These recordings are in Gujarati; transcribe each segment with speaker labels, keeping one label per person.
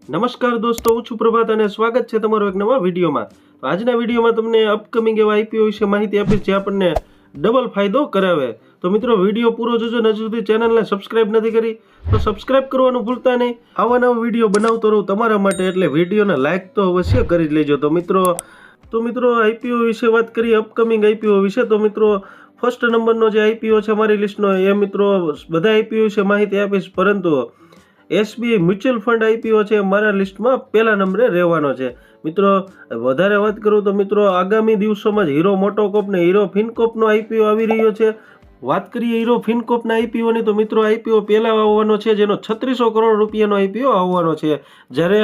Speaker 1: નમસ્કાર દોસ્તો, હું છું પ્રભાત અને સ્વાગત છે તમારો એક નવા વિડીયોમાં. તો આજના વિડીયોમાં તમને અપકમિંગ એવા આઈપીઓ વિશે માહિતી આપીશ જે આપણને ડબલ ફાયદો કરાવે. તો મિત્રો વિડીયો પૂરો જોજો. હજુ સુધી ચેનલને સબસ્ક્રાઇબ નથી કરી તો સબસ્ક્રાઇબ કરવાનું ભૂલતા નહીં. આવા નવા વિડીયો બનાવતો રહું તમારા માટે, એટલે વિડીયોને લાઇક તો અવશ્ય કરી જ લેજો. તો મિત્રો આઈપીઓ વિશે વાત કરીએ, અપકમિંગ આઈપીઓ વિશે. તો મિત્રો ફર્સ્ટ નંબરનો જે આઈપીઓ છે મારી લિસ્ટનો, એ મિત્રો બધા આઈપીઓ વિશે માહિતી આપીશ, પરંતુ એસબીઆઈ મ્યુચ્યુઅલ ફંડ આઈપીઓ છે મારા લિસ્ટમાં પહેલા નંબરે રહેવાનો છે. મિત્રો વધારે વાત કરું તો મિત્રો આગામી દિવસોમાં જ હીરો મોટોકોપ ને હીરો ફિનકોપનો આઈપીઓ આવી રહ્યો છે. વાત કરીએ હીરો ફિનકોપના આઈપીઓની, તો મિત્રો આઈપીઓ પહેલા આવવાનો છે જેનો 3600 કરોડ રૂપિયાનો આઈપીઓ આવવાનો છે. જ્યારે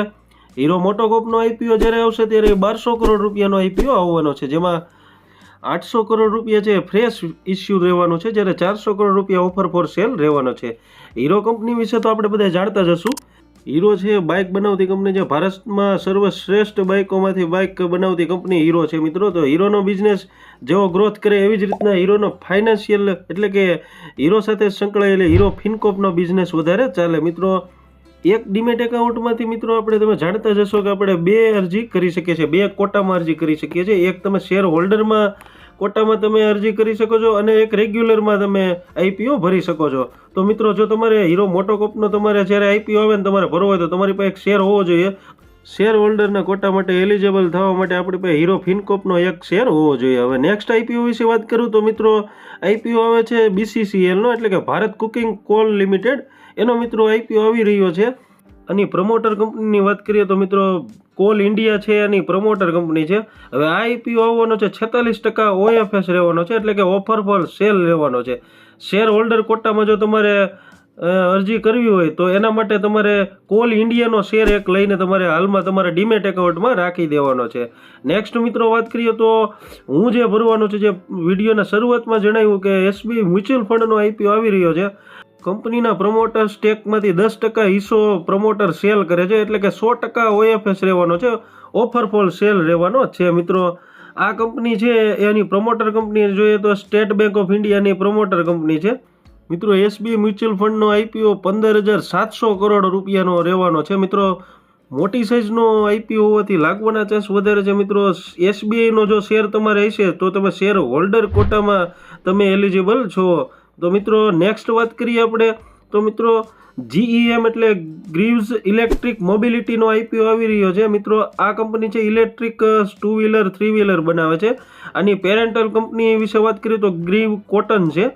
Speaker 1: હીરો મોટોકોપનો આઈપીઓ જ્યારે આવશે ત્યારે 1200 કરોડ રૂપિયાનો આઈપીઓ આવવાનો છે, જેમાં 800 કરોડ રૂપિયા છે ફ્રેશ ઇસ્યુ રહેવાનો છે, જ્યારે 400 કરોડ રૂપિયા ઓફર ફોર સેલ રહેવાનો છે. હીરો કંપની વિશે તો આપણે બધા જાણતા જ હશું. હીરો છે બાઇક બનાવતી કંપની, જે ભારતમાં સર્વશ્રેષ્ઠ બાઇકોમાંથી બાઇક બનાવતી કંપની હીરો છે. મિત્રો તો હીરોનો બિઝનેસ જેવો ગ્રોથ કરે એવી જ રીતના હીરોનો ફાઇનાન્શિયલ એટલે કે હીરો સાથે સંકળાયેલ હીરો ફિનકોપનો બિઝનેસ વધારે ચાલે. મિત્રો એક ડીમેટ એકાઉન્ટમાંથી મિત્રો તમે જાણતા જ હશો કે આપણે 2 અરજી કરી શકીએ છીએ, 2 કોટામાં અરજી કરી શકીએ છીએ. એક તમે શેર હોલ્ડરમાં કોટામાં તમે અરજી કરી શકો છો અને એક રેગ્યુલરમાં તમે આઈપીઓ ભરી શકો છો. તો મિત્રો જો તમારે હીરો મોટોકોપનો તમારે જ્યારે આઈપીઓ આવે ને તમારે ભરવો હોય તો તમારી પાસે એક શેર હોવો જોઈએ. શેર હોલ્ડરના કોટા માટે એલિજિબલ થવા માટે આપણી પાસે હીરો ફિનકોપનો એક શેર હોવો જોઈએ. હવે નેક્સ્ટ આઈપીઓ વિશે વાત કરું તો મિત્રો આઈપીઓ આવે છે બીસીસીએલનો, એટલે કે ભારત કુકિંગ કોલ લિમિટેડ. એનો મિત્રો આઈપીઓ આવી રહ્યો છે. અને પ્રમોટર કંપનીની વાત કરીએ તો મિત્રો કોલ ઇન્ડિયા છે એની પ્રમોટર કંપની છે. હવે આ આઈપીઓ આવવાનો છે 46% ઓએફએસ રહેવાનો છે, એટલે કે ઓફર ફોર સેલ રહેવાનો છે. શેર હોલ્ડર કોટામાં જો તમારે અરજી કરવી હોય તો એના માટે તમારે કોલ ઇન્ડિયાનો શેર એક લઈને તમારે હાલમાં તમારા ડીમેટ એકાઉન્ટમાં રાખી દેવાનો છે. નેક્સ્ટ મિત્રો વાત કરીએ તો હું જે ભરવાનું છે, જે વિડીયોના શરૂઆતમાં જણાવ્યું કે એસબીઆઈ મ્યુચ્યુઅલ ફંડનો આઈપીઓ આવી રહ્યો છે. કંપનીના પ્રમોટર સ્ટેકમાંથી 10% હિસ્સો પ્રમોટર સેલ કરે છે, એટલે કે 100% ઓએફએસ રહેવાનો છે, ઓફર ફોર સેલ રહેવાનો છે. મિત્રો આ કંપની છે એની પ્રમોટર કંપની જોઈએ તો સ્ટેટ બેંક ઓફ ઇન્ડિયાની પ્રમોટર કંપની છે. મિત્રો એસબીઆઈ મ્યુચ્યુઅલ ફંડનો આઈપીઓ 15,700 કરોડ રૂપિયાનો રહેવાનો છે. મિત્રો મોટી સાઇઝનો આઈપીઓ હોવાથી લાગવાના ચાન્સ વધારે છે. મિત્રો એસબીઆઈનો જો શેર તમારે હશે તો તમે શેર હોલ્ડર કોટામાં તમે એલિજિબલ છો. તો મિત્રો નેક્સ્ટ વાત કરીએ આપણે તો મિત્રો જીઈએમ એટલે ગ્રીવ્સ ઇલેક્ટ્રિક મોબિલિટીનો આઈપીઓ આવી રહ્યો છે. મિત્રો આ કંપની છે ઇલેક્ટ્રિક 2 વ્હીલર 3 વ્હીલર બનાવે છે. આની પેરેન્ટલ કંપની વિશે વાત કરીએ તો ગ્રીવ કોટન છે.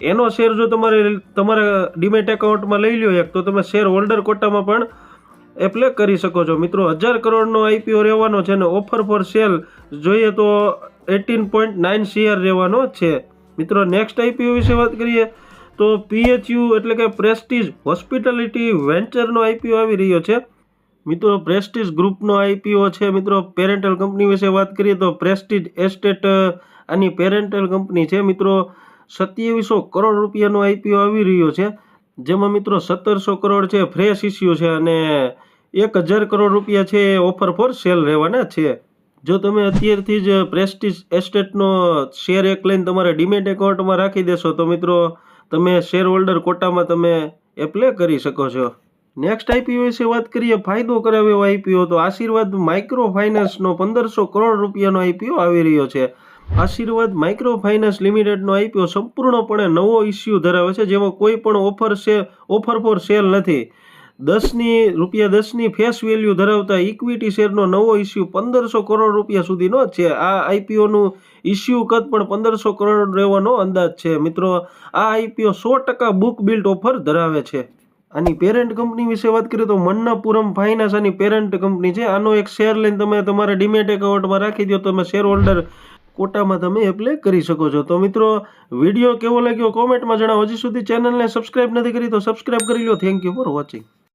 Speaker 1: એનો શેર જો તમારા ડીમેટ એકાઉન્ટમાં લઈ લો એક, તો તમે શેર હોલ્ડર કોટામાં પણ એપ્લાય કરી શકો છો. મિત્રો 1000 કરોડનો આઈપીઓ રહેવાનો છે અને ઓફર ફોર સેલ જોઈએ તો 18.9 CR રહેવાનો છે. મિત્રો નેક્સ્ટ આઈપીઓ વિશે વાત કરીએ તો પીએચયુ એટલે કે પ્રેસ્ટીજ હોસ્પિટાલિટી વેન્ચરનો આઈપીઓ આવી રહ્યો છે. મિત્રો પ્રેસ્ટીજ ગ્રુપનો આઈપીઓ છે. મિત્રો પેરેન્ટલ કંપની વિશે વાત કરીએ તો પ્રેસ્ટીજ એસ્ટેટ આની પેરેન્ટલ કંપની છે. મિત્રો 2700 કરોડ રૂપિયાનો આઈપીઓ આવી રહ્યો છે, જેમાં મિત્રો 1700 કરોડ છે ફ્રેશ ઇસ્યુ છે અને 1000 કરોડ રૂપિયા છે ઓફર ફોર સેલ રહેવાના છે. જો તમે અત્યારથી જ પ્રેસ્ટીજ એસ્ટેટનો શેર એક લઈને તમારા ડીમેટ એકાઉન્ટમાં રાખી દેશો તો મિત્રો તમે શેર હોલ્ડર કોટામાં તમે એપ્લાય કરી શકો છો. નેક્સ્ટ આઈપીઓ વિશે વાત કરીએ, ફાયદો કરાવે એવો આઈપીઓ, તો આશીર્વાદ માઇક્રો ફાઇનાન્સનો 1500 કરોડ રૂપિયાનો આઈપીઓ આવી રહ્યો છે. આશીર્વાદ માઇક્રો ફાઇનાન્સ લિમિટેડનો આઈપીઓ સંપૂર્ણપણે નવો ઇસ્યુ ધરાવે છે, જેમાં કોઈ પણ ઓફર ફોર સેલ નથી. ₹10ની ફેસ વેલ્યુ ધરાવતા ઇક્વિટી શેરનો નવો ઇસ્યુ 1500 કરોડ રૂપિયા સુધીનો છે. આ આઈપીઓનું ઇસ્યુ કદ પણ 1500 કરોડ રહેવાનો અંદાજ છે. મિત્રો આ આઈપીઓ 100% બુક બિલ્ટ ઓફર ધરાવે છે. આની પેરેન્ટ કંપની વિશે વાત કરીએ તો મન્નાપુરમ ફાઇનાન્સ આની પેરેન્ટ કંપની છે. આનો એક શેર લઈને તમે તમારા ડીમેટ એકાઉન્ટમાં રાખી દો, તમે શેર હોલ્ડર કોટામાં તમે એપ્લાય કરી શકો છો. તો મિત્રો વિડીયો કેવો લાગ્યો કોમેન્ટમાં જણાવો. હજી સુધી ચેનલને સબસ્ક્રાઇબ નથી કરી તો સબસ્ક્રાઇબ કરી લો. Thank you for watching.